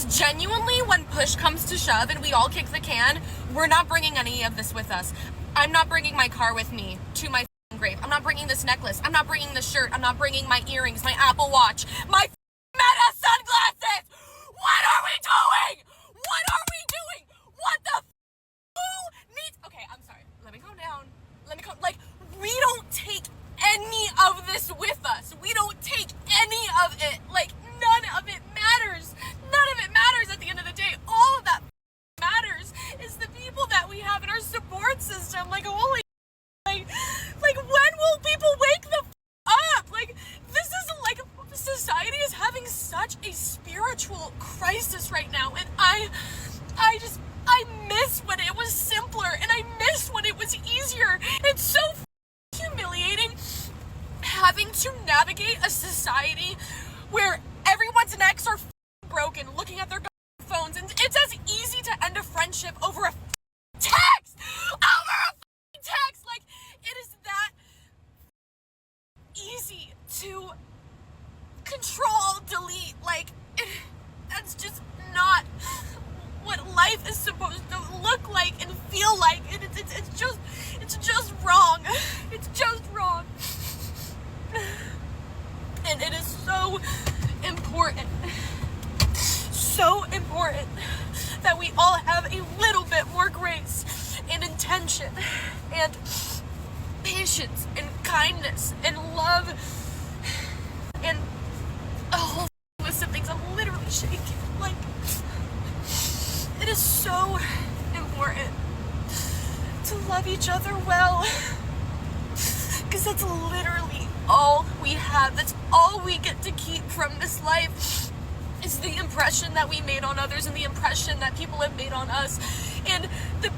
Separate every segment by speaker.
Speaker 1: Because genuinely, when push comes to shove and we all kick the can, we're not bringing any of this with us. I'm not bringing my car with me to my grave. I'm not bringing this necklace. I'm not bringing this shirt. I'm not bringing my earrings, my Apple Watch, my Meta sunglasses. What are we doing? What are we doing? What the who needs? Okay, I'm sorry. Let me calm down. We don't take any of this with us. We don't take any of it. None of it matters. None of it matters at the end of the day. All of that matters is the people that we have in our support system. Holy, when will people wake the up? This is society is having such a spiritual crisis right now, and I miss when it was simpler, and I miss when it was easier. It's so humiliating having to navigate a society where everyone's necks are broken, looking at their phones, and it's as easy to end a friendship over a text! Over a text! It is that easy to control, delete. That's just not what life is supposed to look like and feel like. It's just wrong. It's just wrong. And it is so important that we all have a little bit more grace and intention and patience and kindness and love and a whole list of things. I'm literally shaking. It is so important to love each other well, because that's literally all we have. That's all we get to keep from this life, is the impression that we made on others and the impression that people have made on us, and the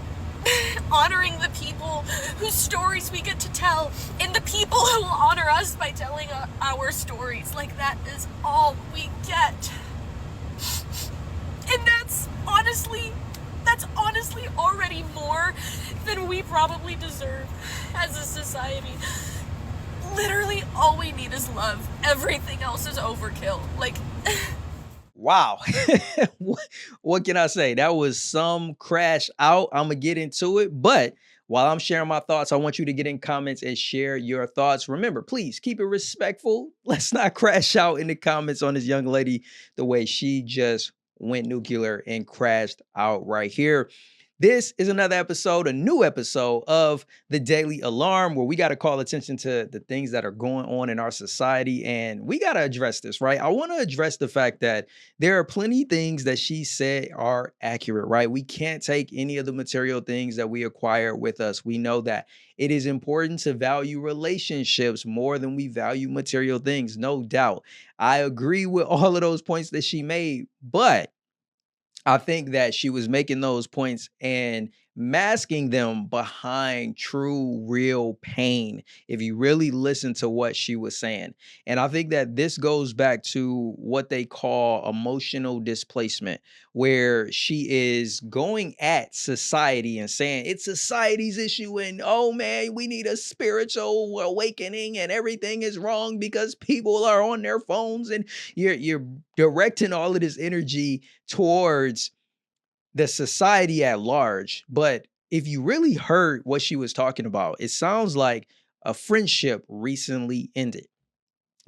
Speaker 1: honoring the people whose stories we get to tell, and the people who honor us by telling our stories. That is all we get. And that's honestly already more than we probably deserve as a society. Literally all we need is love. Everything else is overkill.
Speaker 2: Wow. What can I say? That was some crash out. I'm going to get into it. But while I'm sharing my thoughts, I want you to get in comments and share your thoughts. Remember, please keep it respectful. Let's not crash out in the comments on this young lady the way she just went nuclear and crashed out right here. This is another episode, a new episode of The Daily Alarm, where we got to call attention to the things that are going on in our society. And we got to address this, right? I want to address the fact that there are plenty of things that she said are accurate, right? We can't take any of the material things that we acquire with us. We know that it is important to value relationships more than we value material things, no doubt. I agree with all of those points that she made, but I think that she was making those points and masking them behind true, real pain if you really listen to what she was saying. And I think that this goes back to what they call emotional displacement, where she is going at society and saying it's society's issue. And oh man, we need a spiritual awakening and everything is wrong because people are on their phones, and you're directing all of this energy towards the society at large. But if you really heard what she was talking about, it sounds like a friendship recently ended.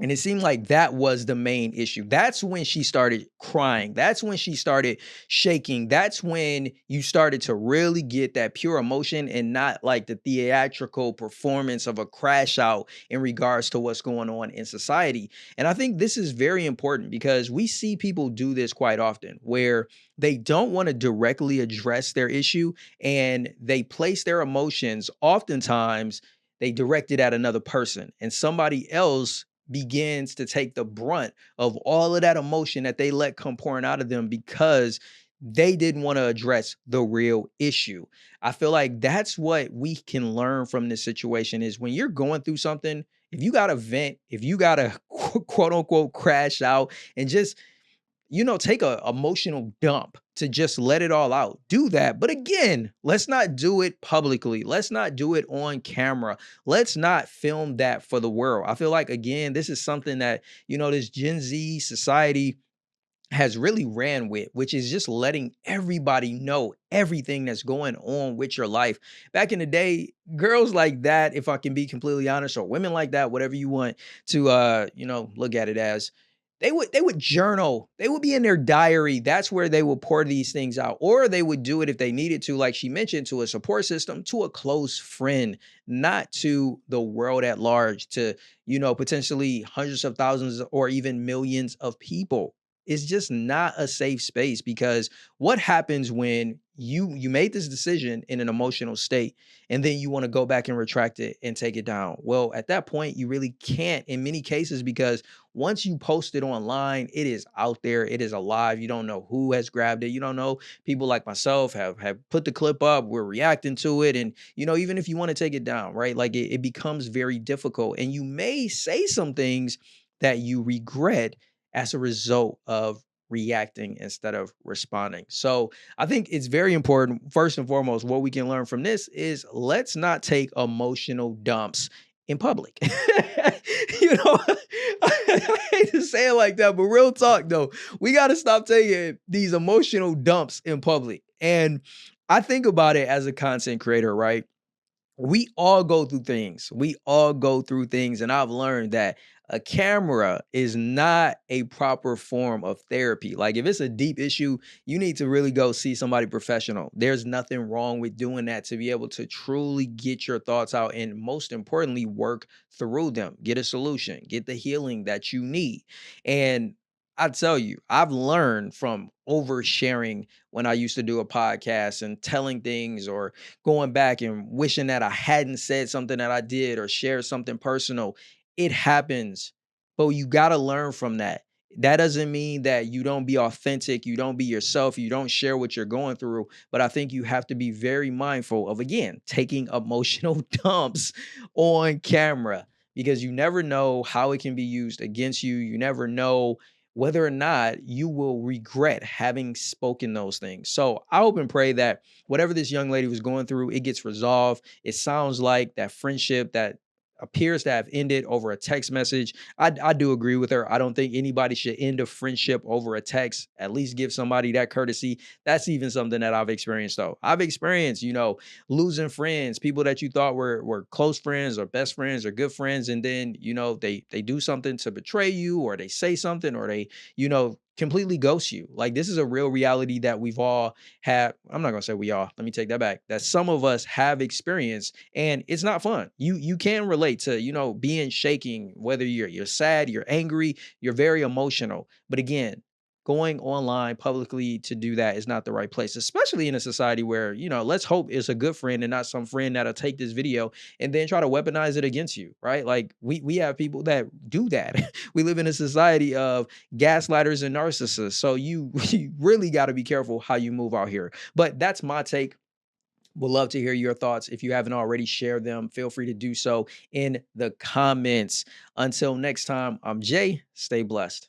Speaker 2: And it seemed like that was the main issue. That's when she started crying. That's when she started shaking. That's when you started to really get that pure emotion and not like the theatrical performance of a crash out in regards to what's going on in society. And I think this is very important because we see people do this quite often where they don't want to directly address their issue and they place their emotions, oftentimes they direct it at another person, and somebody else begins to take the brunt of all of that emotion that they let come pouring out of them because they didn't want to address the real issue. I feel like that's what we can learn from this situation is when you're going through something, if you got to vent, if you got to quote unquote crash out and just take a emotional dump to just let it all out. Do that. But again, let's not do it publicly. Let's not do it on camera. Let's not film that for the world. I feel like, again, this is something that, this Gen Z society has really ran with, which is just letting everybody know everything that's going on with your life. Back in the day, girls like that, if I can be completely honest, or women like that, whatever you want to look at it as, they would journal. They would be in their diary. That's where they would pour these things out. Or they would do it if they needed to, like she mentioned, to a support system, to a close friend, not to the world at large, to, potentially hundreds of thousands or even millions of people. It's just not a safe space, because what happens when you made this decision in an emotional state and then you want to go back and retract it and take it down? Well, at that point you really can't in many cases, because once you post it online, it is out there, it is alive. You don't know who has grabbed it. You don't know, people like myself have put the clip up, we're reacting to it, and even if you want to take it down, right? Like it becomes very difficult, and you may say some things that you regret as a result of reacting instead of responding. So I think it's very important. First and foremost, what we can learn from this is, let's not take emotional dumps in public. I hate to say it like that, but real talk though, we got to stop taking these emotional dumps in public. And I think about it as a content creator, right? We all go through things. We all go through things. And I've learned that a camera is not a proper form of therapy. Like, if it's a deep issue, you need to really go see somebody professional. There's nothing wrong with doing that, to be able to truly get your thoughts out and, most importantly, work through them, get a solution, get the healing that you need. And I tell you, I've learned from oversharing when I used to do a podcast and telling things, or going back and wishing that I hadn't said something that I did or shared something personal. It happens, but you got to learn from that. That doesn't mean that you don't be authentic, you don't be yourself, you don't share what you're going through. But I think you have to be very mindful of, again, taking emotional dumps on camera, because you never know how it can be used against you. You never know whether or not you will regret having spoken those things. So I hope and pray that whatever this young lady was going through, it gets resolved. It sounds like that friendship that appears to have ended over a text message. I do agree with her. I don't think anybody should end a friendship over a text. At least give somebody that courtesy. That's even something that I've experienced though. I've experienced, losing friends, people that you thought were close friends or best friends or good friends, and then, they do something to betray you, or they say something, or they, completely ghost you. Like, this is a real reality that we've all had. I'm not gonna say we all, let me take that back. That some of us have experienced, and it's not fun. You can relate to, being shaking, whether you're sad, you're angry, you're very emotional. But again, going online publicly to do that is not the right place, especially in a society where, let's hope it's a good friend and not some friend that'll take this video and then try to weaponize it against you, right? Like, we have people that do that. We live in a society of gaslighters and narcissists. So you really got to be careful how you move out here. But that's my take. Would love to hear your thoughts. If you haven't already shared them, feel free to do so in the comments. Until next time, I'm Jay. Stay blessed.